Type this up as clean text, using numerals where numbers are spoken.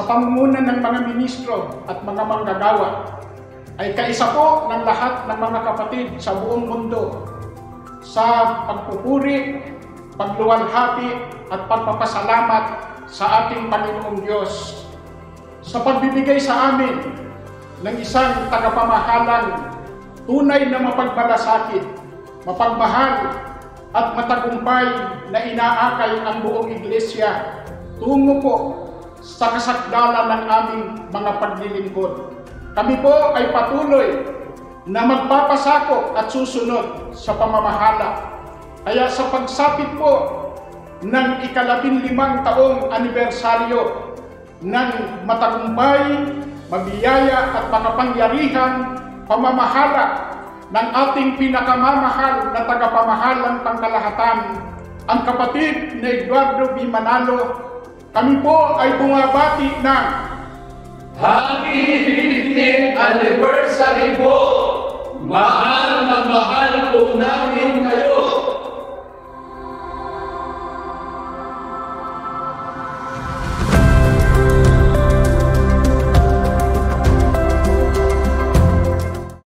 sa pamumuno ng mga ministro at mga manggagawa ay kaisa po ng lahat ng mga kapatid sa buong mundo sa pagpupuri, pagluwalhati at pagpapasalamat sa ating Panginoong Diyos sa pagbibigay sa amin ng isang tagapamahalang tunay na mapagmalasakit, mapagmahal at matagumpay na inaakay ang buong iglesia tungo po sa kasagdalan ng aming mga paglilingkod. Kami po ay patuloy na magpapasakop at susunod sa pamamahala. Kaya sa pagsapit po ng ika-15 taong anibersaryo ng matagumpay, mabiyaya at makapangyarihan pamamahala ng ating pinakamamahal na tagapamahalang pangkalahatan, ang kapatid na Eduardo B. Manalo, kami po ay bumabati ng Happy 15th Anniversary po! Mahal na mahal po namin